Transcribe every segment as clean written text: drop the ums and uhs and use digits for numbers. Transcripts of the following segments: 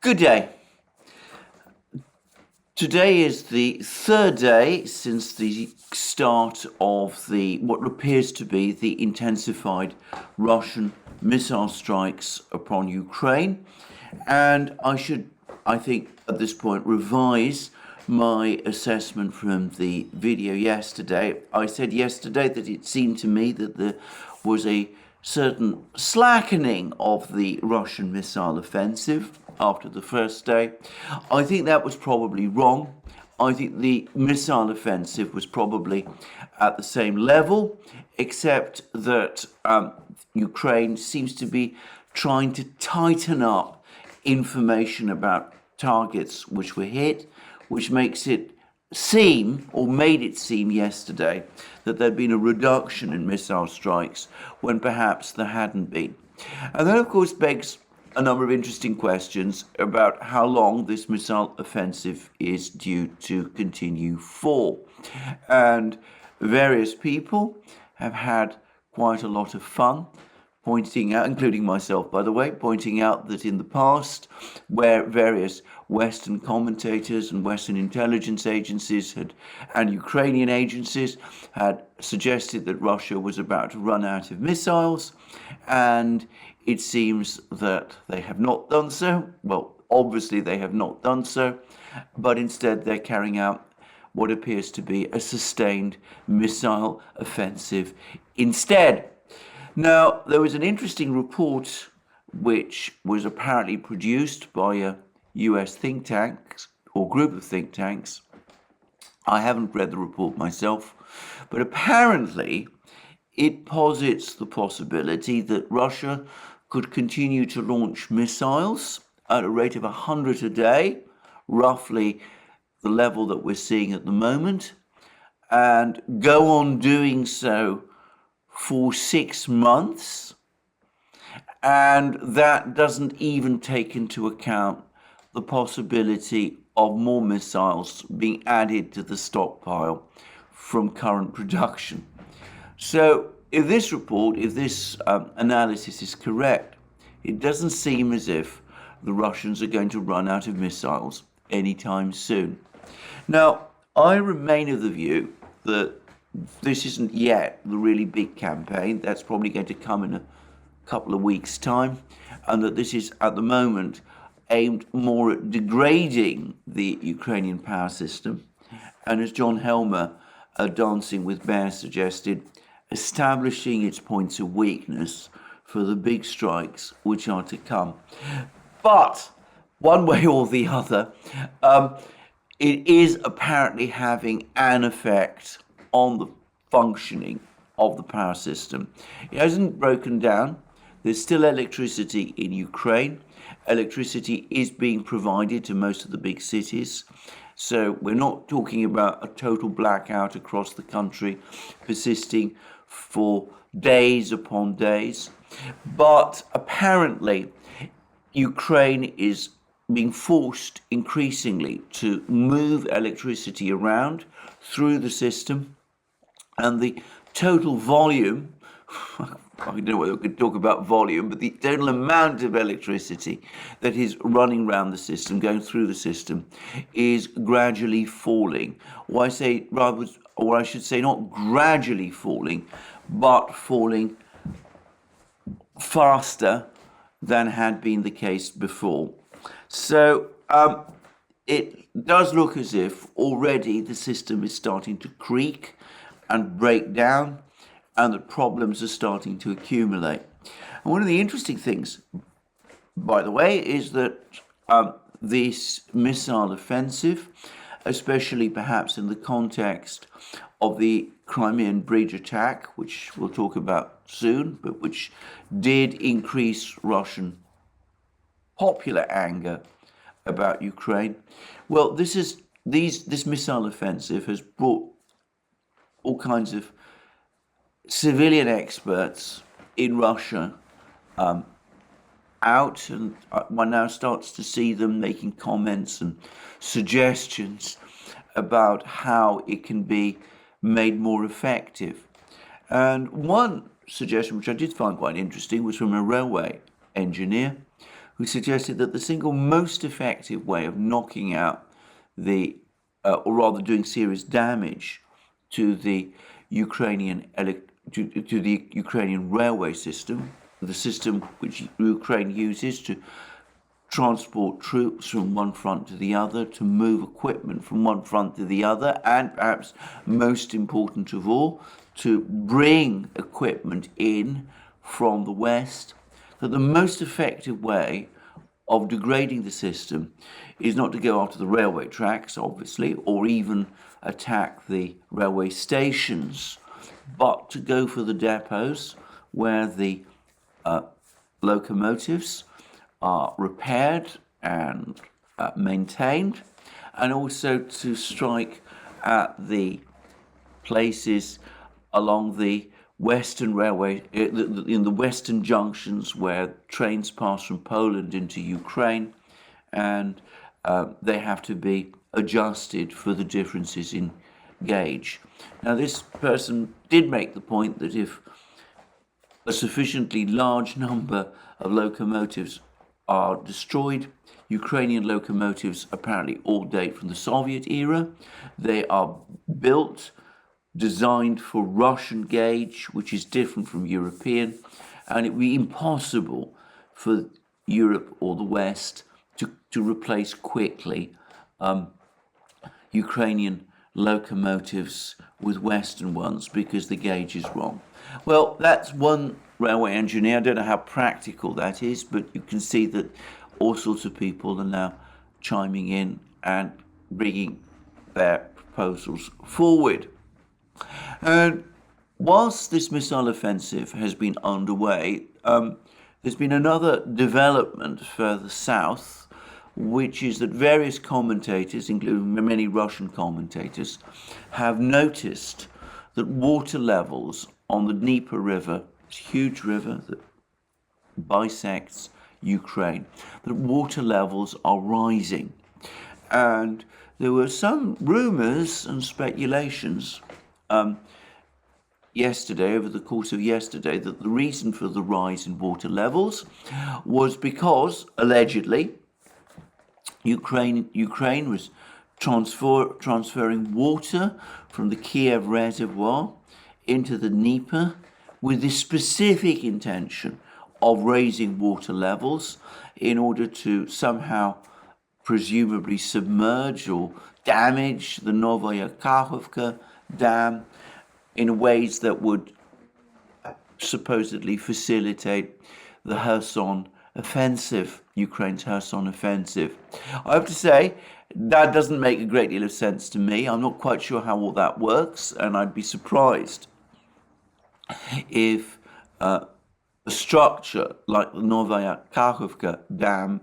Good day. Today is the third day since the start of what appears to be the intensified Russian missile strikes upon Ukraine. And I think at this point, revise my assessment from the video yesterday. I said yesterday that it seemed to me that there was a certain slackening of the Russian missile offensive after the first day. I think that was probably wrong. I think the missile offensive was probably at the same level, except that Ukraine seems to be trying to tighten up information about targets which were hit, which makes it seem, or made it seem yesterday, that there'd been a reduction in missile strikes when perhaps there hadn't been. And that, of course, begs a number of interesting questions about how long this missile offensive is due to continue for. And various people have had quite a lot of fun pointing out, including myself, by the way, pointing out that in the past, where various Western commentators and Western intelligence agencies and Ukrainian agencies had suggested that Russia was about to run out of missiles, and it seems that they have not done so. Well, obviously they have not done so, but instead they're carrying out what appears to be a sustained missile offensive instead. Now, there was an interesting report which was apparently produced by a US think tank or group of think tanks. I haven't read the report myself, but apparently it posits the possibility that Russia could continue to launch missiles at a rate of 100 a day, roughly the level that we're seeing at the moment, and go on doing so for 6 months, and that doesn't even take into account the possibility of more missiles being added to the stockpile from current production. So if this report, if this analysis is correct, it doesn't seem as if the Russians are going to run out of missiles anytime soon. Now, I remain of the view that this isn't yet the really big campaign. That's probably going to come in a couple of weeks' time, and that this is at the moment aimed more at degrading the Ukrainian power system, and as John Helmer, Dancing with Bears, suggested, establishing its points of weakness for the big strikes which are to come. But one way or the other, it is apparently having an effect on the functioning of the power system. It hasn't broken down. There's still electricity in Ukraine. Electricity is being provided to most of the big cities. So we're not talking about a total blackout across the country persisting for days upon days. But apparently, Ukraine is being forced increasingly to move electricity around through the system, and the total volume, I don't know whether we could talk about volume, but the total amount of electricity that is running around the system, going through the system, is gradually falling. Or I should say not gradually falling, but falling faster than had been the case before. So it does look as if already the system is starting to creak and break down, and that problems are starting to accumulate. And one of the interesting things, by the way, is that this missile offensive, especially perhaps in the context of the Crimean bridge attack, which we'll talk about soon, but which did increase Russian popular anger about Ukraine. Well, this missile offensive has brought all kinds of civilian experts in Russia out, and one now starts to see them making comments and suggestions about how it can be made more effective. And one suggestion, which I did find quite interesting, was from a railway engineer who suggested that the single most effective way of knocking out or rather doing serious damage to the Ukrainian to the Ukrainian railway system, the system which Ukraine uses to transport troops from one front to the other, to move equipment from one front to the other, and perhaps most important of all, to bring equipment in from the West, that the most effective way of degrading the system is not to go after the railway tracks, obviously, or even attack the railway stations, but to go for the depots where the locomotives are repaired and maintained, and also to strike at the places along the Western railway, in the Western junctions where trains pass from Poland into Ukraine, and they have to be adjusted for the differences in gauge. Now, this person did make the point that if a sufficiently large number of locomotives are destroyed, Ukrainian locomotives apparently all date from the Soviet era. They are built, designed for Russian gauge, which is different from European, and it would be impossible for Europe or the West to replace quickly Ukrainian locomotives with Western ones because the gauge is wrong. Well, that's one railway engineer. I don't know how practical that is, but you can see that all sorts of people are now chiming in and bringing their proposals forward. And whilst this missile offensive has been underway, there's been another development further south, which is that various commentators, including many Russian commentators, have noticed that water levels on the Dnieper River, this huge river that bisects Ukraine, that water levels are rising. And there were some rumors and speculations yesterday, over the course of yesterday, that the reason for the rise in water levels was because, allegedly, Ukraine was transferring water from the Kiev reservoir into the Dnieper with the specific intention of raising water levels in order to somehow presumably submerge or damage the Novaya Kakhovka dam in ways that would supposedly facilitate the Kherson offensive, Ukraine's Kherson offensive. I have to say, that doesn't make a great deal of sense to me. I'm not quite sure how all that works, and I'd be surprised if a structure like the Novaya Kakhovka dam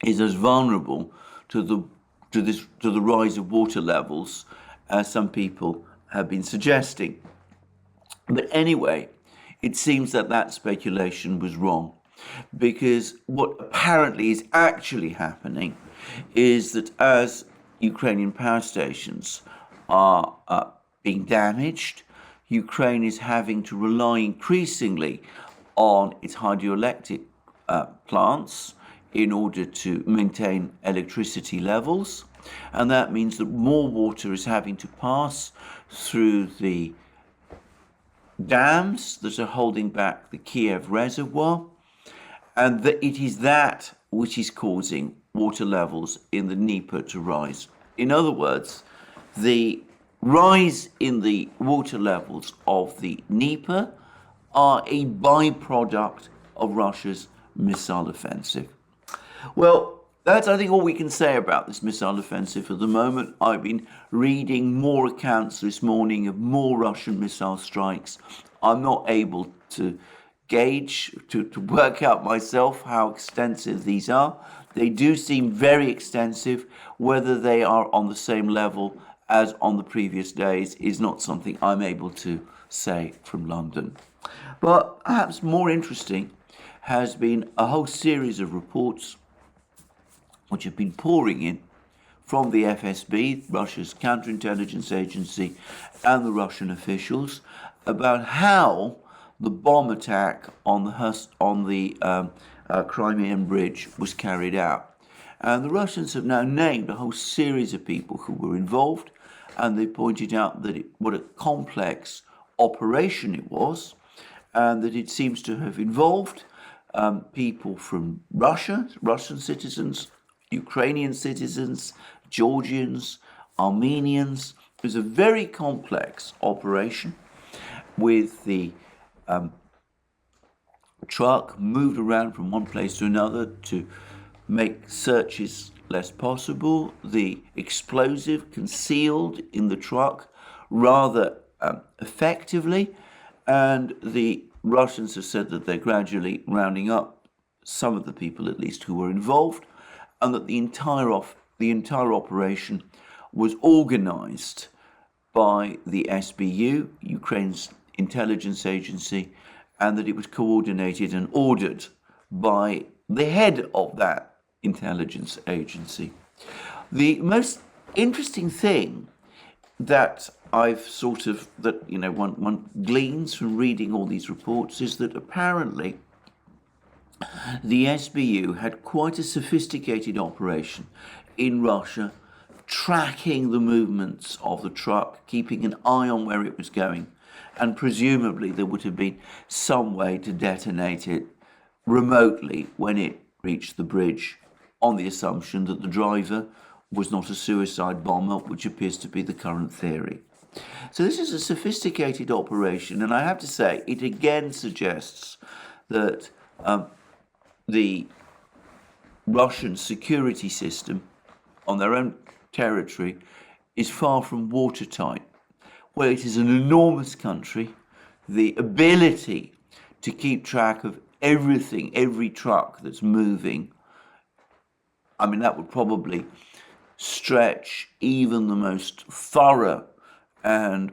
is as vulnerable to the rise of water levels as some people have been suggesting. But anyway, it seems that that speculation was wrong, because what apparently is actually happening is that as Ukrainian power stations are being damaged, Ukraine is having to rely increasingly on its hydroelectric plants in order to maintain electricity levels. And that means that more water is having to pass through the dams that are holding back the Kiev reservoir, and that it is that which is causing water levels in the Dnieper to rise. In other words, the rise in the water levels of the Dnieper are a byproduct of Russia's missile offensive. Well, that's, I think, all we can say about this missile offensive at the moment. I've been reading more accounts this morning of more Russian missile strikes. I'm not able to gauge, to work out myself how extensive these are. They do seem very extensive. Whether they are on the same level as on the previous days is not something I'm able to say from London. But perhaps more interesting has been a whole series of reports which have been pouring in from the FSB, Russia's counterintelligence agency, and the Russian officials about how the bomb attack on the Crimean Bridge was carried out. And the Russians have now named a whole series of people who were involved, and they pointed out that what a complex operation it was, and that it seems to have involved people from Russia, Russian citizens, Ukrainian citizens, Georgians, Armenians. It was a very complex operation with the truck moved around from one place to another to make searches less possible, the explosive concealed in the truck rather effectively, and the Russians have said that they're gradually rounding up some of the people, at least, who were involved, and that the entire operation was organized by the SBU, Ukraine's intelligence agency, and that it was coordinated and ordered by the head of that intelligence agency. The most interesting thing that one gleans from reading all these reports is that apparently the SBU had quite a sophisticated operation in Russia, tracking the movements of the truck, keeping an eye on where it was going, and presumably there would have been some way to detonate it remotely when it reached the bridge, on the assumption that the driver was not a suicide bomber, which appears to be the current theory. So this is a sophisticated operation, and I have to say, it again suggests that the Russian security system on their own territory is far from watertight. Where it is an enormous country, the ability to keep track of everything, every truck that's moving, I mean, that would probably stretch even the most thorough and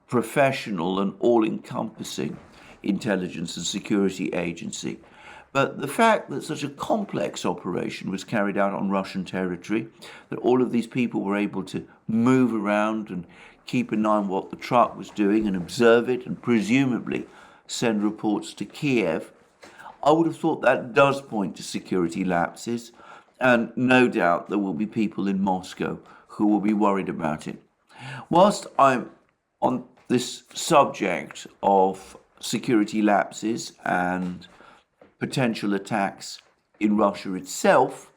professional and all-encompassing intelligence and security agency. But the fact that such a complex operation was carried out on Russian territory, that all of these people were able to move around and keep an eye on what the truck was doing and observe it and presumably send reports to Kiev, I would have thought that does point to security lapses, and no doubt there will be people in Moscow who will be worried about it. Whilst I'm on this subject of security lapses and potential attacks in Russia itself,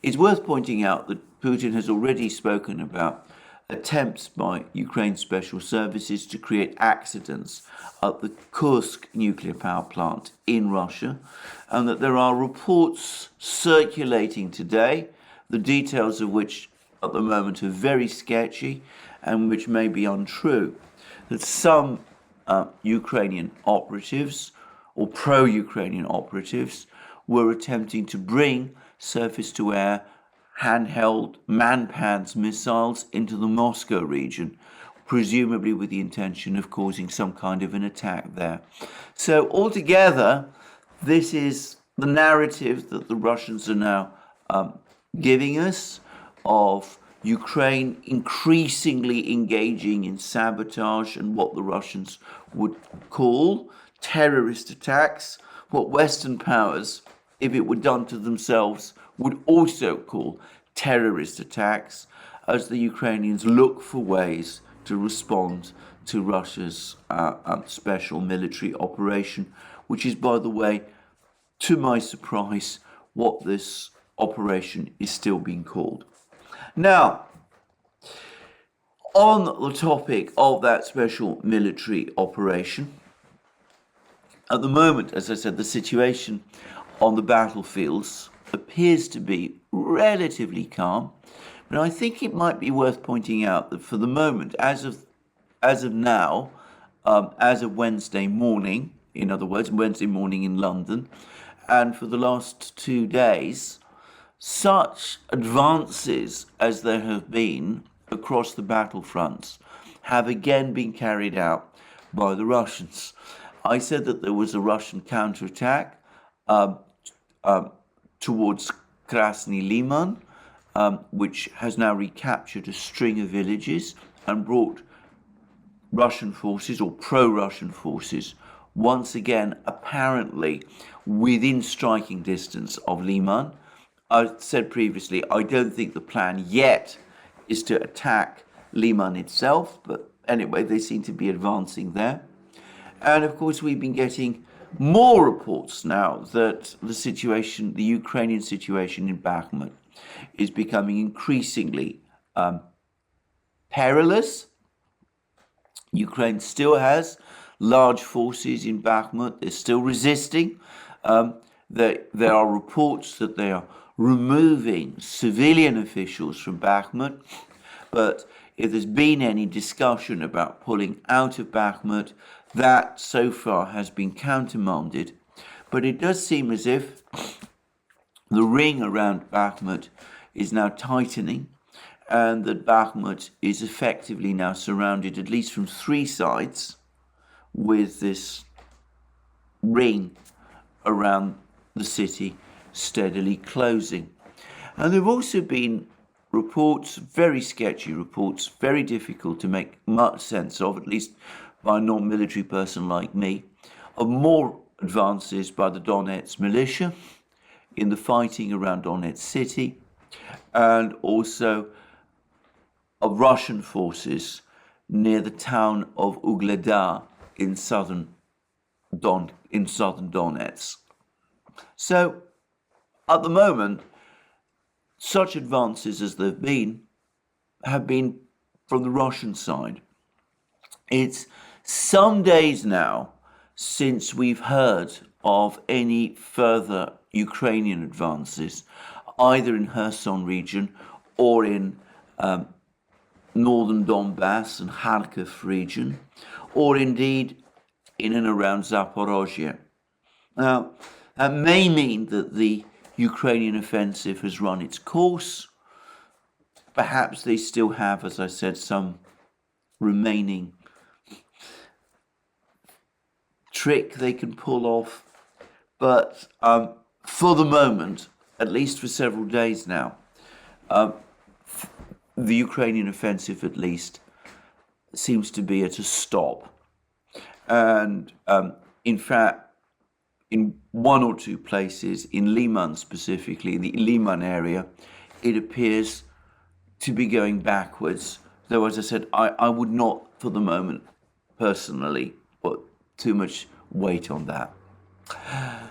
it's worth pointing out that Putin has already spoken about attempts by Ukraine's special services to create accidents at the Kursk nuclear power plant in Russia, and that there are reports circulating today, the details of which at the moment are very sketchy and which may be untrue, that some Ukrainian operatives or pro-Ukrainian operatives were attempting to bring surface-to-air handheld man-pans missiles into the Moscow region, presumably with the intention of causing some kind of an attack there. So altogether, this is the narrative that the Russians are now giving us of Ukraine increasingly engaging in sabotage and what the Russians would call terrorist attacks, what Western powers, if it were done to themselves, would also call terrorist attacks, as the Ukrainians look for ways to respond to Russia's special military operation, which is, by the way, to my surprise, what this operation is still being called. Now, on the topic of that special military operation, at the moment, as I said, the situation on the battlefields appears to be relatively calm, but I think it might be worth pointing out that for the moment, as of now, as of Wednesday morning, in other words, Wednesday morning in London, and for the last 2 days, such advances as there have been across the battlefronts have again been carried out by the Russians. I said that there was a Russian counterattack towards Krasny Liman, which has now recaptured a string of villages and brought Russian forces or pro-Russian forces once again, apparently within striking distance of Liman. I said previously, I don't think the plan yet is to attack Liman itself, but anyway, they seem to be advancing there. And of course, we've been getting more reports now that the Ukrainian situation in Bakhmut is becoming increasingly perilous. Ukraine still has large forces in Bakhmut. They're still resisting. There are reports that they are removing civilian officials from Bakhmut. But if there's been any discussion about pulling out of Bakhmut, that so far has been countermanded. But it does seem as if the ring around Bakhmut is now tightening, and that Bakhmut is effectively now surrounded, at least from three sides, with this ring around the city steadily closing. And there have also been reports, very sketchy reports, very difficult to make much sense of, at least by a non-military person like me, of more advances by the Donetsk militia in the fighting around Donetsk city, and also of Russian forces near the town of Ugleda in southern Donetsk. So, at the moment, such advances as there have been from the Russian side. It's some days now since we've heard of any further Ukrainian advances, either in Kherson region or in northern Donbass and Kharkiv region, or indeed in and around Zaporozhye. Now, that may mean that the Ukrainian offensive has run its course. Perhaps they still have, as I said, some remaining trick they can pull off. But for the moment, at least for several days now, the Ukrainian offensive at least seems to be at a stop. And in fact, in one or two places, in Liman specifically, in the Liman area, it appears to be going backwards. Though, as I said, I would not, for the moment, personally, put too much weight on that.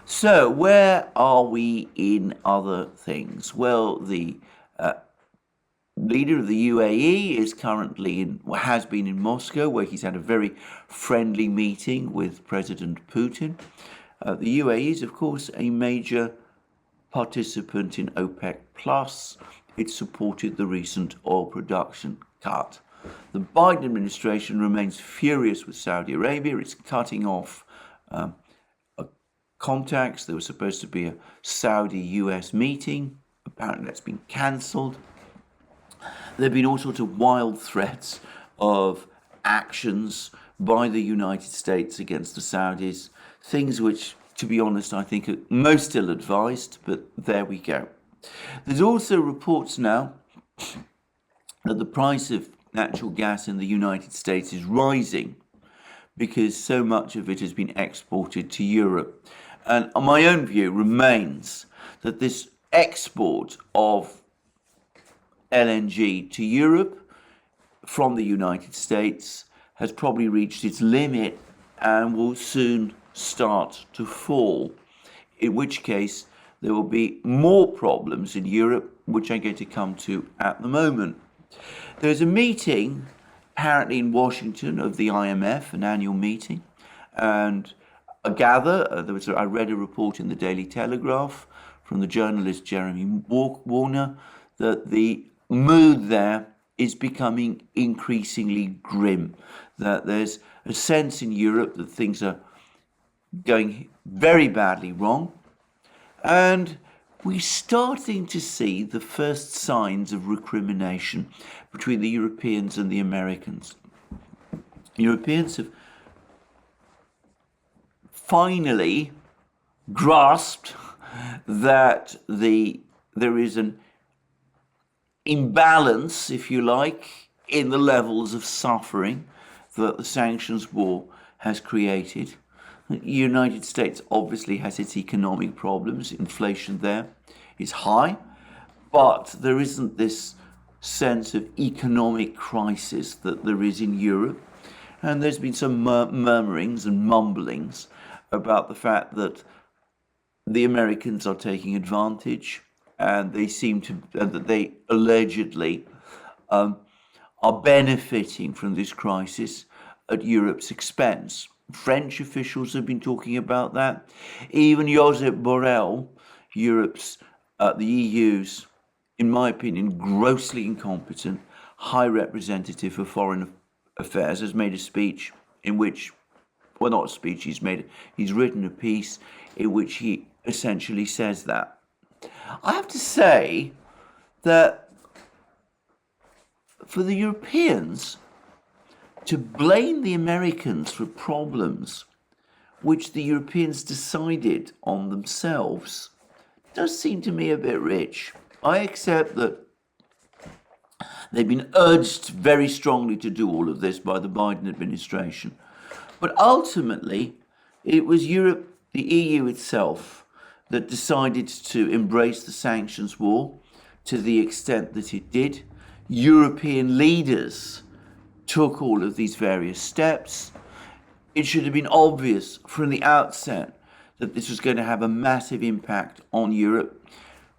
So, where are we in other things? Well, the leader of the UAE is has been in Moscow, where he's had a very friendly meeting with President Putin. The UAE is, of course, a major participant in OPEC+. It supported the recent oil production cut. The Biden administration remains furious with Saudi Arabia. It's cutting off contacts. There was supposed to be a Saudi-US meeting. Apparently that's been cancelled. There have been all sorts of wild threats of actions by the United States against the Saudis, things which, to be honest, I think are most ill-advised, but there we go. There's also reports now that the price of natural gas in the United States is rising because so much of it has been exported to Europe. And my own view remains that this export of LNG to Europe from the United States has probably reached its limit and will soon start to fall, in which case there will be more problems in Europe, which I'm going to come to at the moment. There's a meeting apparently in Washington of the IMF, an annual meeting, and I gather, I read a report in the Daily Telegraph from the journalist Jeremy Warner, that the mood there is becoming increasingly grim, that there's a sense in Europe that things are going very badly wrong, and we're starting to see the first signs of recrimination between the Europeans and the Americans. Europeans have finally grasped that there is an imbalance, if you like, in the levels of suffering that the sanctions war has created. The United States obviously has its economic problems. Inflation there is high, but there isn't this sense of economic crisis that there is in Europe. And there's been some murmurings and mumblings about the fact that the Americans are taking advantage, and they seem to, that they allegedly are benefiting from this crisis at Europe's expense. French officials have been talking about that. Even Josep Borrell, the EU's, in my opinion, grossly incompetent High Representative for Foreign Affairs, has made a speech in which, well, not a speech, he's written a piece in which he essentially says that. I have to say that for the Europeans to blame the Americans for problems which the Europeans decided on themselves does seem to me a bit rich. I accept that they've been urged very strongly to do all of this by the Biden administration. But ultimately, it was Europe, the EU itself, that decided to embrace the sanctions war to the extent that it did. European leaders took all of these various steps. It should have been obvious from the outset that this was going to have a massive impact on Europe.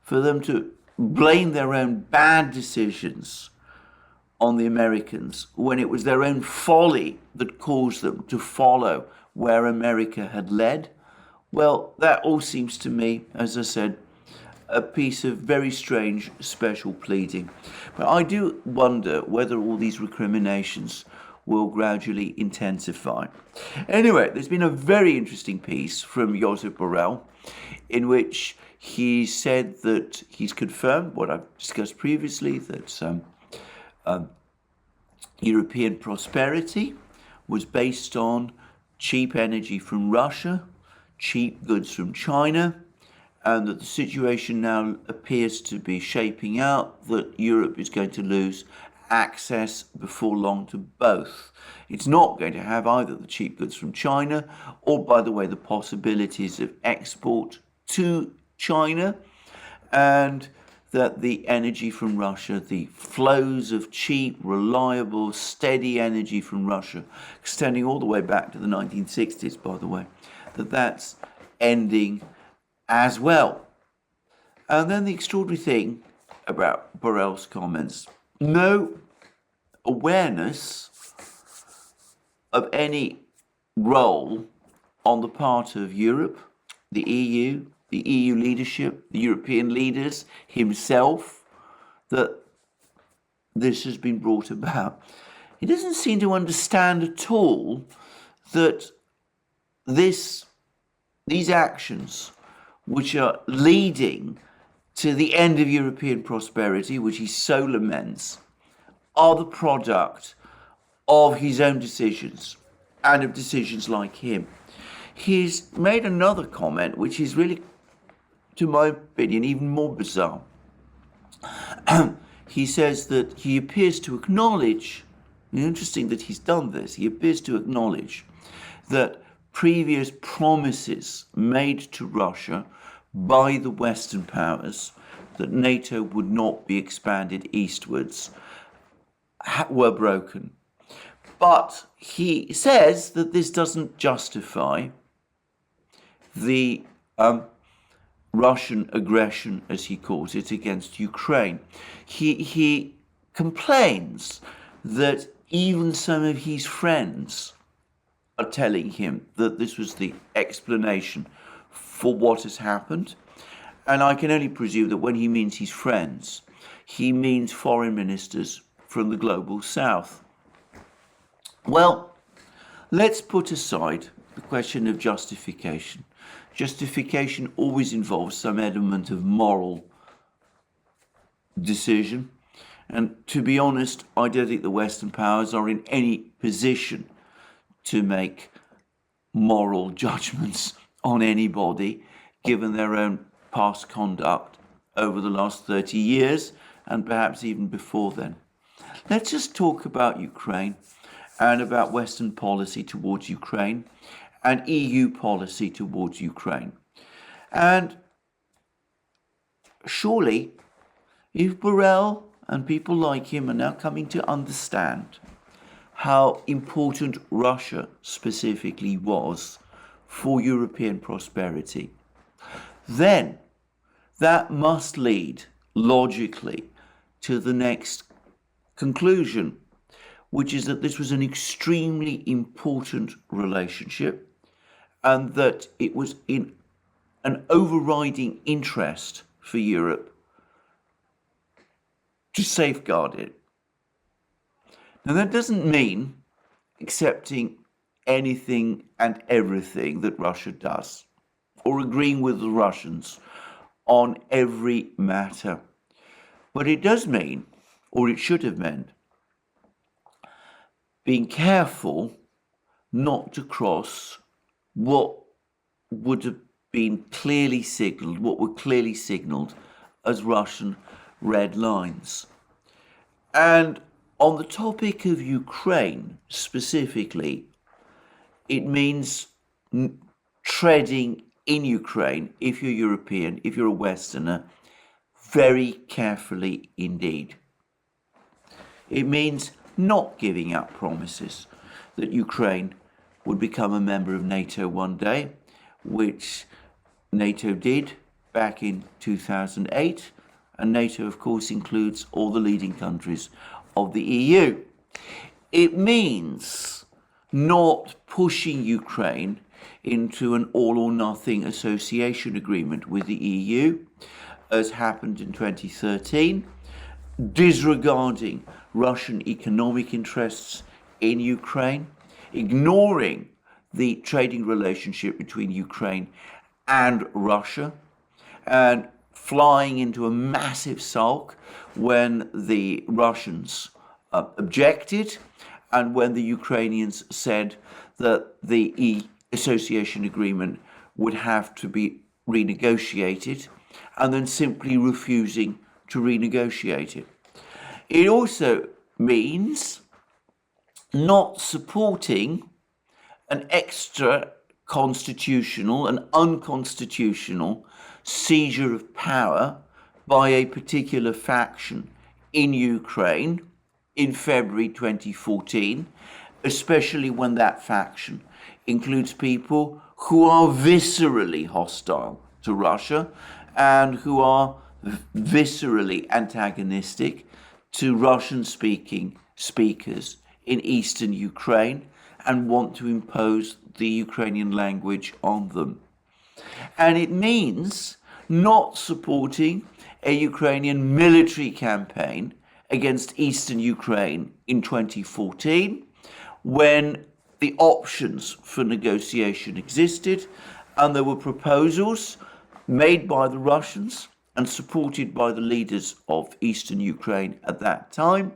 For them to blame their own bad decisions on the Americans when it was their own folly that caused them to follow where America had led, well, that all seems to me, as I said, a piece of very strange special pleading. But I do wonder whether all these recriminations will gradually intensify. Anyway, there's been a very interesting piece from Josep Borrell in which he said that he's confirmed what I've discussed previously, that European prosperity was based on cheap energy from Russia, cheap goods from China, and that the situation now appears to be shaping out that Europe is going to lose access before long to both. It's not going to have either the cheap goods from China or, by the way, the possibilities of export to China, and that the energy from Russia, the flows of cheap, reliable, steady energy from Russia, extending all the way back to the 1960s, by the way, that's ending as well. And then the extraordinary thing about Borrell's comments, no awareness of any role on the part of Europe, the EU leadership, the European leaders, himself, that this has been brought about. He doesn't seem to understand at all that these actions, which are leading to the end of European prosperity, which he so laments, are the product of his own decisions and of decisions like him. He's made another comment, which is really, to my opinion, even more bizarre. He says that he appears to acknowledge, interesting that he's done this, he appears to acknowledge that previous promises made to Russia by the Western powers that NATO would not be expanded eastwards were broken. But he says that this doesn't justify the Russian aggression, as he calls it, against Ukraine. He complains that even some of his friends are telling him that this was the explanation for what has happened. And I can only presume that when he means his friends, he means foreign ministers from the global south. Well, let's put aside the question of justification. Justification always involves some element of moral decision. And to be honest, I don't think the Western powers are in any position to make moral judgments on anybody, given their own past conduct over the last 30 years, and perhaps even before then. Let's just talk about Ukraine and about Western policy towards Ukraine and EU policy towards Ukraine. And surely, if Borrell and people like him are now coming to understand how important Russia specifically was for European prosperity, then that must lead logically to the next conclusion, which is that this was an extremely important relationship and that it was in an overriding interest for Europe to safeguard it. Now, that doesn't mean accepting anything and everything that Russia does or agreeing with the Russians on every matter. But it does mean, or it should have meant, being careful not to cross what would have been clearly signalled, what were clearly signalled as Russian red lines. And on the topic of Ukraine specifically, it means treading in Ukraine, if you're European, if you're a Westerner, very carefully indeed. It means not giving up promises that Ukraine would become a member of NATO one day, which NATO did back in 2008, and NATO, of course, includes all the leading countries of the EU. It means not pushing Ukraine into an all-or-nothing association agreement with the EU, as happened in 2013, disregarding Russian economic interests in Ukraine, ignoring the trading relationship between Ukraine and Russia, and flying into a massive sulk when the Russians objected and when the Ukrainians said that the association agreement would have to be renegotiated, and then simply refusing to renegotiate it. It also means not supporting an extra constitutional and unconstitutional seizure of power by a particular faction in Ukraine in February 2014, especially when that faction includes people who are viscerally hostile to Russia and who are viscerally antagonistic to Russian-speaking speakers in eastern Ukraine and want to impose the Ukrainian language on them. And it means not supporting a Ukrainian military campaign against eastern Ukraine in 2014, when the options for negotiation existed and there were proposals made by the Russians and supported by the leaders of eastern Ukraine at that time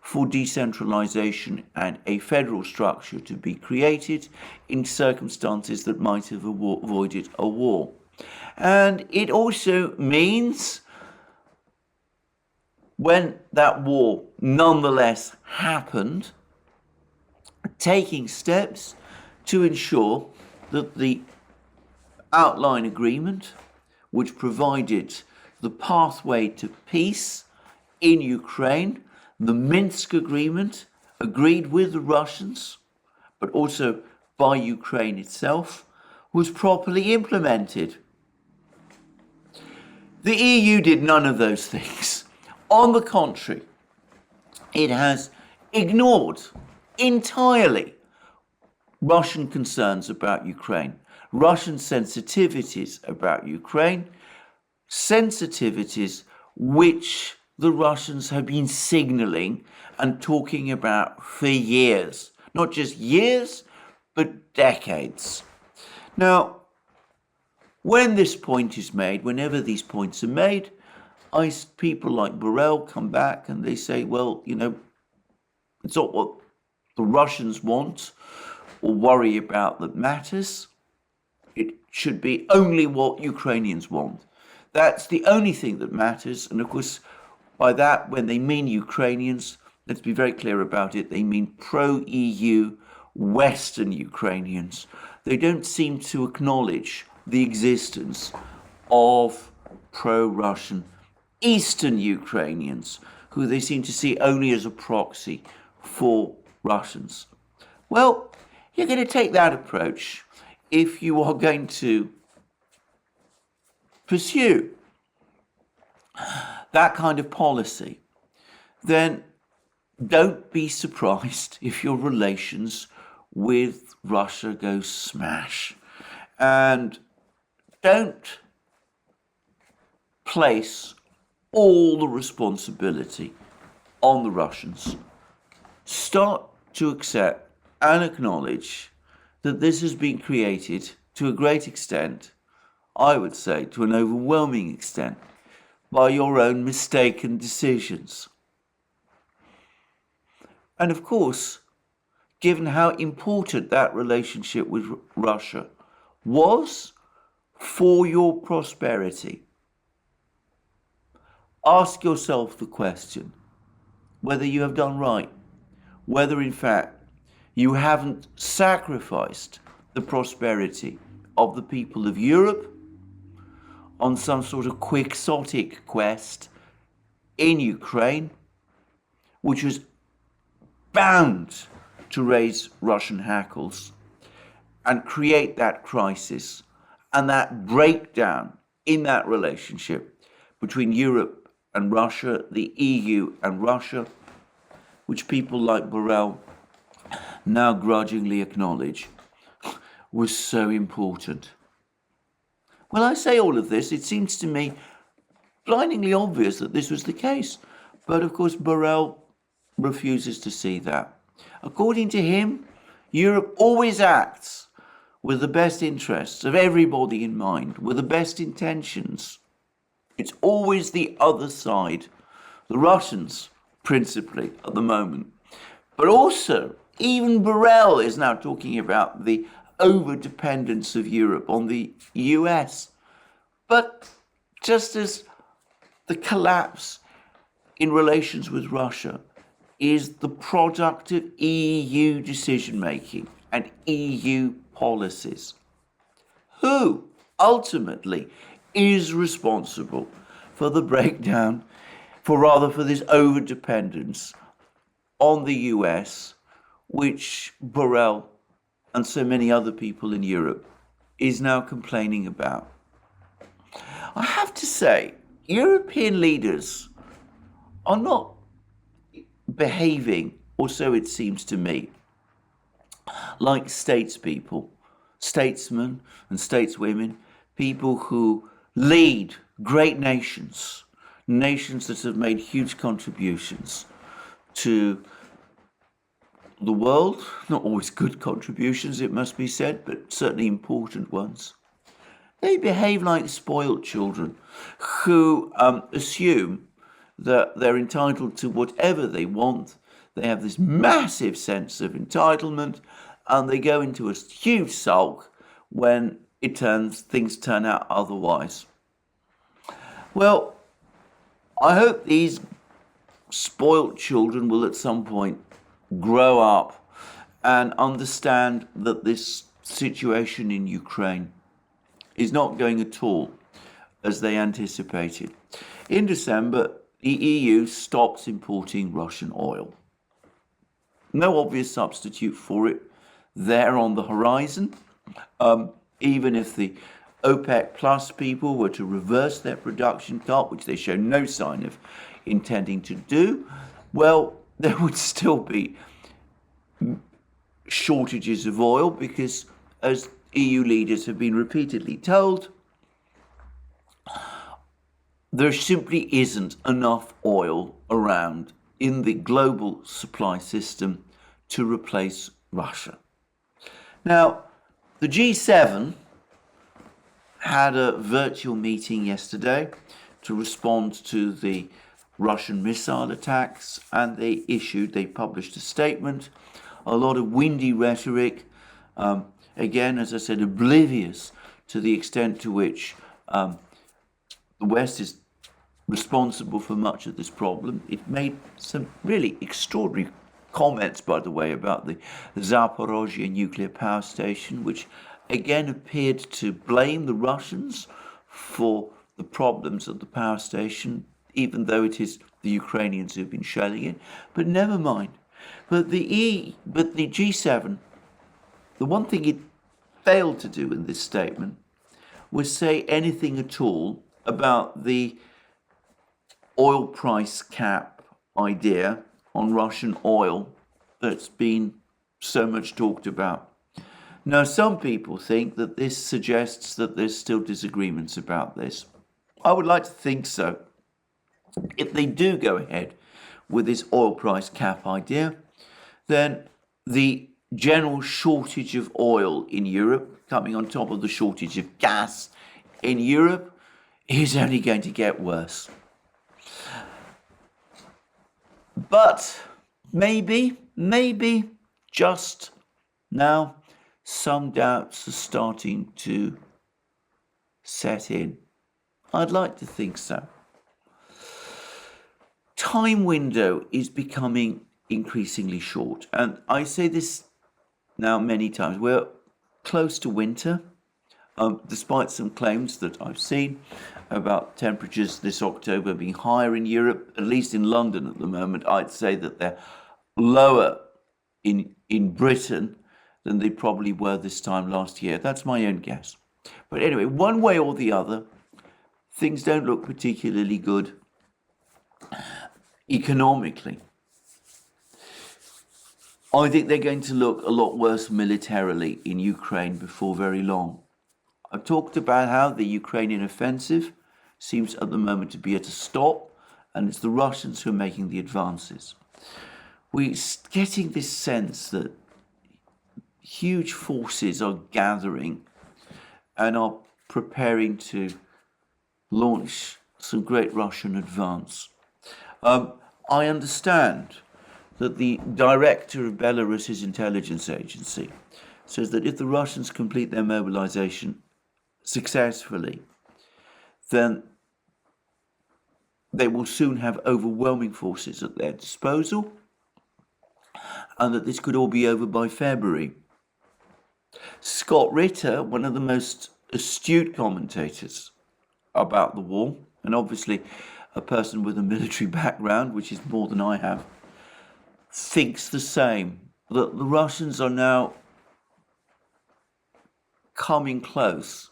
for decentralization and a federal structure to be created in circumstances that might have avoided a war. And it also means, when that war nonetheless happened, taking steps to ensure that the outline agreement, which provided the pathway to peace in Ukraine, the Minsk agreement, agreed with the Russians, but also by Ukraine itself, was properly implemented. The EU did none of those things. On the contrary, it has ignored entirely Russian concerns about Ukraine, Russian sensitivities about Ukraine, sensitivities which the Russians have been signaling and talking about for years. Not just years, but decades. Now, when this point is made, whenever these points are made, people like Borrell come back and they say, well, it's not what the Russians want or worry about that matters. It should be only what Ukrainians want. That's the only thing that matters. And of course, by that, when they mean Ukrainians, let's be very clear about it, they mean pro-EU Western Ukrainians, they don't seem to acknowledge the existence of pro-Russian Eastern Ukrainians, who they seem to see only as a proxy for Russians. Well, you're going to take that approach if you are going to pursue that kind of policy. Then don't be surprised if your relations with Russia go smash. And don't place all the responsibility on the Russians. Start to accept and acknowledge that this has been created to a great extent, I would say to an overwhelming extent, by your own mistaken decisions. And of course, given how important that relationship with Russia was for your prosperity, ask yourself the question whether you have done right, whether in fact you haven't sacrificed the prosperity of the people of Europe on some sort of quixotic quest in Ukraine, which was bound to raise Russian hackles and create that crisis and that breakdown in that relationship between Europe and Russia, the EU and Russia, which people like Borrell now grudgingly acknowledge was so important. When I say all of this, it seems to me blindingly obvious that this was the case. But of course, Borrell refuses to see that. According to him, Europe always acts with the best interests of everybody in mind, with the best intentions. It's always the other side, the Russians, principally, at the moment. But also, even Borrell is now talking about the over-dependence of Europe on the US. But just as the collapse in relations with Russia is the product of EU decision-making and EU policies, who ultimately is responsible for the breakdown, for this over-dependence on the US, which Borrell and so many other people in Europe is now complaining about. I have to say, European leaders are not behaving, or so it seems to me, like statesmen and stateswomen, people who lead great nations that have made huge contributions to the world, not always good contributions, it must be said, but certainly important ones. They behave like spoiled children who assume that they're entitled to whatever they want. They have this massive sense of entitlement, and they go into a huge sulk when things turn out otherwise. Well, I hope these spoiled children will at some point grow up and understand that this situation in Ukraine is not going at all as they anticipated. In December, the EU stops importing Russian oil. No obvious substitute for it there on the horizon. Even if the OPEC Plus people were to reverse their production cut, which they show no sign of intending to do, well, there would still be shortages of oil because, as EU leaders have been repeatedly told, there simply isn't enough oil around in the global supply system to replace Russia. Now, the G7 had a virtual meeting yesterday to respond to the Russian missile attacks, and they published a statement, a lot of windy rhetoric, again, as I said, oblivious to the extent to which the West is responsible for much of this problem. It made some really extraordinary comments, by the way, about the Zaporozhye nuclear power station, which again appeared to blame the Russians for the problems of the power station, even though it is the Ukrainians who've been shelling it. But never mind. But the G7, the one thing it failed to do in this statement was say anything at all about the oil price cap idea on Russian oil that's been so much talked about. Now, some people think that this suggests that there's still disagreements about this. I would like to think so. If they do go ahead with this oil price cap idea, then the general shortage of oil in Europe, coming on top of the shortage of gas in Europe, is only going to get worse. But maybe, just now, some doubts are starting to set in. I'd like to think so. Time window is becoming increasingly short. And I say this now many times. We're close to winter, despite some claims that I've seen about temperatures this October being higher in Europe, at least in London at the moment. I'd say that they're lower in Britain than they probably were this time last year. That's my own guess. But anyway, one way or the other, things don't look particularly good economically. I think they're going to look a lot worse militarily in Ukraine before very long. I've talked about how the Ukrainian offensive seems at the moment to be at a stop, and it's the Russians who are making the advances. We're getting this sense that huge forces are gathering and are preparing to launch some great Russian advance. I understand that the director of Belarus's intelligence agency says that if the Russians complete their mobilization successfully, then they will soon have overwhelming forces at their disposal, and that this could all be over by February. Scott Ritter, one of the most astute commentators about the war, and obviously a person with a military background, which is more than I have, thinks the same, that the Russians are now coming close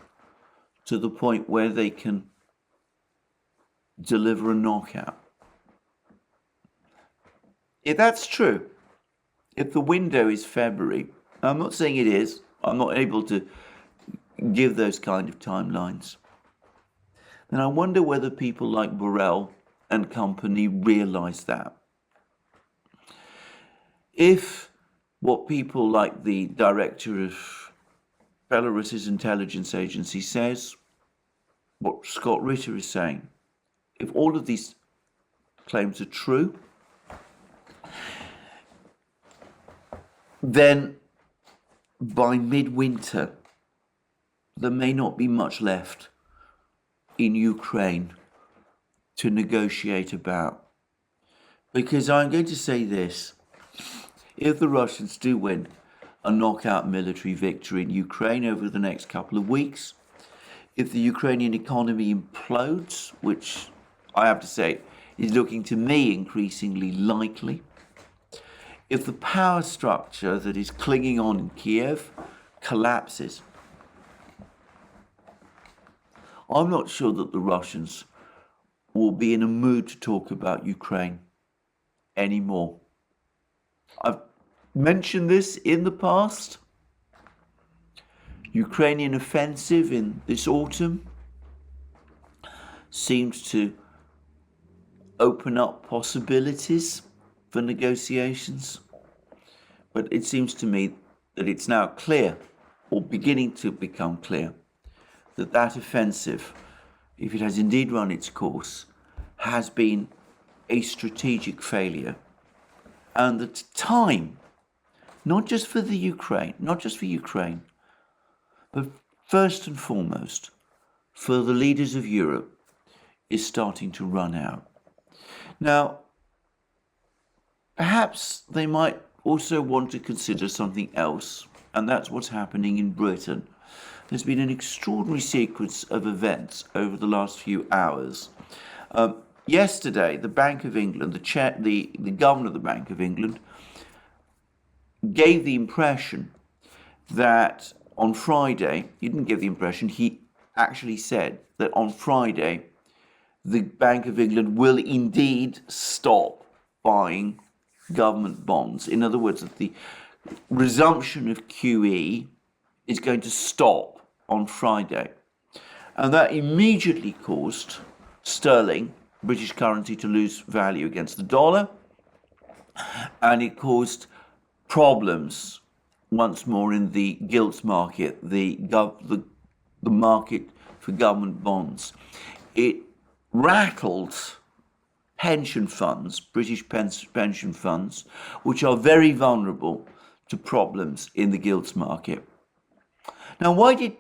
to the point where they can deliver a knockout. If that's true, if the window is February, I'm not saying it is, I'm not able to give those kind of timelines, then I wonder whether people like Borrell and company realize that. If what people like the director of Belarus's intelligence agency says, what Scott Ritter is saying, if all of these claims are true, then by midwinter, there may not be much left in Ukraine to negotiate about. Because I'm going to say this, if the Russians do win a knockout military victory in Ukraine over the next couple of weeks, if the Ukrainian economy implodes, which I have to say is looking to me increasingly likely, if the power structure that is clinging on in Kiev collapses, I'm not sure that the Russians will be in a mood to talk about Ukraine anymore. I've mentioned this in the past. Ukrainian offensive in this autumn seems to open up possibilities for negotiations. But it seems to me that it's now clear, or beginning to become clear, that that offensive, if it has indeed run its course, has been a strategic failure. And that time, not just for Ukraine, but first and foremost, for the leaders of Europe, is starting to run out. Now, perhaps they might also want to consider something else, and that's what's happening in Britain. There's been an extraordinary sequence of events over the last few hours. Yesterday, the Bank of England, the governor of the Bank of England, gave the impression that on Friday, he didn't give the impression, he actually said that on Friday, the Bank of England will indeed stop buying government bonds. In other words, that the resumption of QE is going to stop on Friday. And that immediately caused sterling, British currency, to lose value against the dollar. And it caused problems once more in the gilts market, the market for government bonds. It rattled pension funds, British pension funds, which are very vulnerable to problems in the gilts market. Now, why did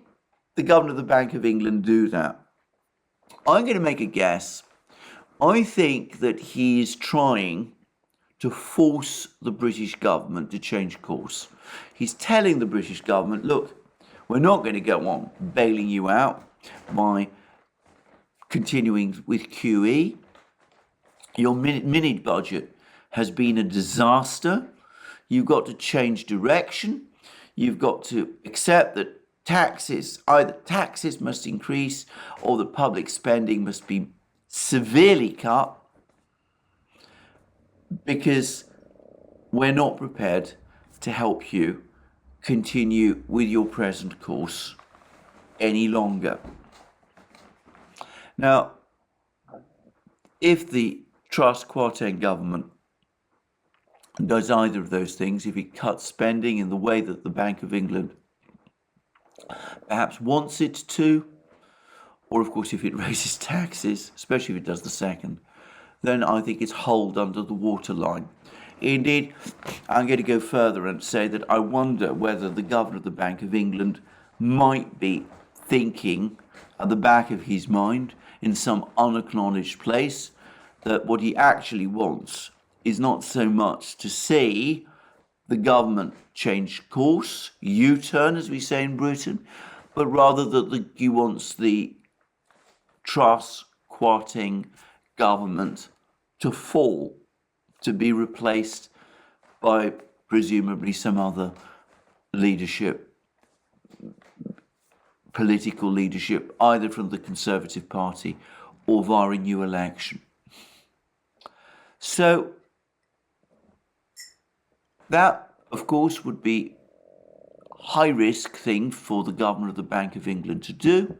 the governor of the Bank of England do that? I'm going to make a guess. I think that he's trying to force the British government to change course. He's telling the British government, look, we're not going to go on bailing you out by continuing with QE. Your mini budget has been a disaster. You've got to change direction. You've got to accept that either taxes must increase or that public spending must be severely cut, because we're not prepared to help you continue with your present course any longer. Now, if the Truss Quartet government does either of those things, if it cuts spending in the way that the Bank of England perhaps wants it to, or of course if it raises taxes, especially if it does the second, then I think it's holed under the waterline. Indeed, I'm going to go further and say that I wonder whether the governor of the Bank of England might be thinking at the back of his mind, in some unacknowledged place, that what he actually wants is not so much to see the government change course, U-turn as we say in Britain, but rather that he wants the Truss-Quarting government to fall, to be replaced by presumably some other leadership, political leadership, either from the Conservative Party or via a new election. So that, of course, would be a high-risk thing for the governor of the Bank of England to do.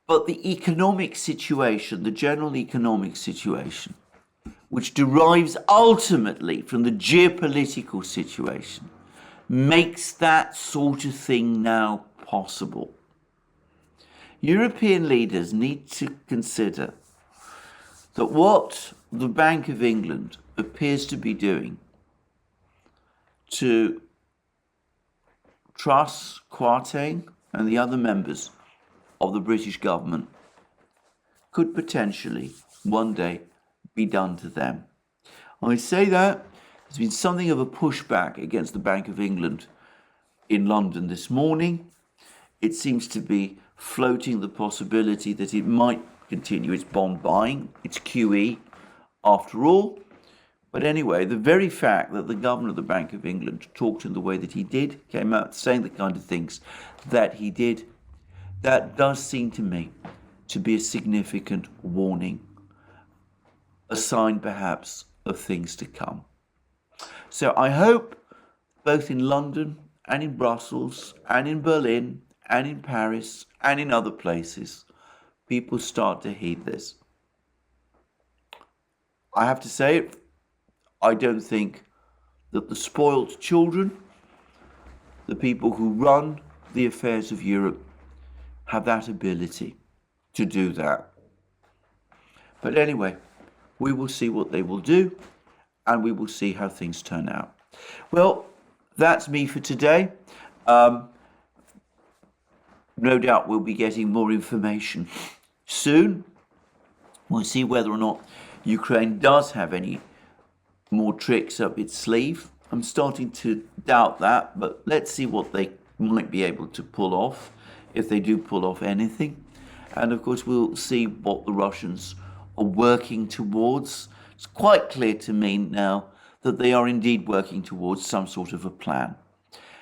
But the economic situation, the general economic situation, which derives ultimately from the geopolitical situation, makes that sort of thing now possible. European leaders need to consider that what the Bank of England appears to be doing to Truss, Quarteng and the other members of the British government could potentially one day be done to them. I say that there's been something of a pushback against the Bank of England in London this morning. It seems to be floating the possibility that it might continue its bond buying, its QE, after all. But anyway, the very fact that the governor of the Bank of England talked in the way that he did, came out saying the kind of things that he did, that does seem to me to be a significant warning, a sign perhaps of things to come. So I hope both in London and in Brussels and in Berlin and in Paris and in other places, people start to heed this. I have to say, I don't think that the spoiled children, the people who run the affairs of Europe, have that ability to do that. But anyway, we will see what they will do, and we will see how things turn out. Well, that's me for today. No doubt we'll be getting more information soon. We'll see whether or not Ukraine does have any more tricks up its sleeve. I'm starting to doubt that, but let's see what they might be able to pull off, if they do pull off anything. And of course, we'll see what the Russians are working towards. It's quite clear to me now that they are indeed working towards some sort of a plan.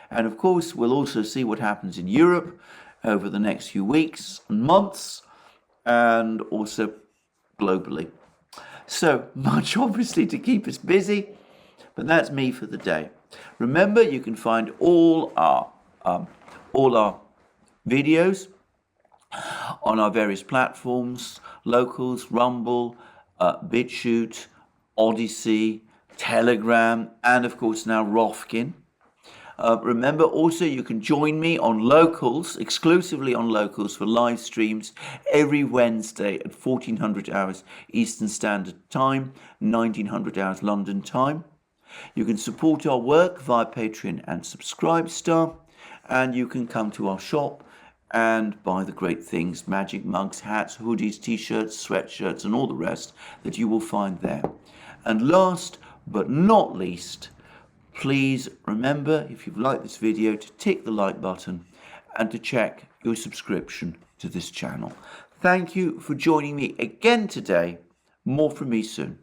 And of course, we'll also see what happens in Europe over the next few weeks and months, and also globally. So much obviously to keep us busy, but that's me for the day. Remember, you can find all our videos on our various platforms: Locals, Rumble, BitChute, ODYSEE, Telegram, and of course now Rofkin. Remember also, you can join me on Locals, exclusively on Locals, for live streams every Wednesday at 1400 hours Eastern Standard Time, 1900 hours London time. You can support our work via Patreon and Subscribestar, and you can come to our shop and buy the great things: magic mugs, hats, hoodies, t-shirts, sweatshirts, and all the rest that you will find there. And last but not least, please remember, if you've liked this video, to tick the like button and to check your subscription to this channel. Thank you for joining me again today. More from me soon.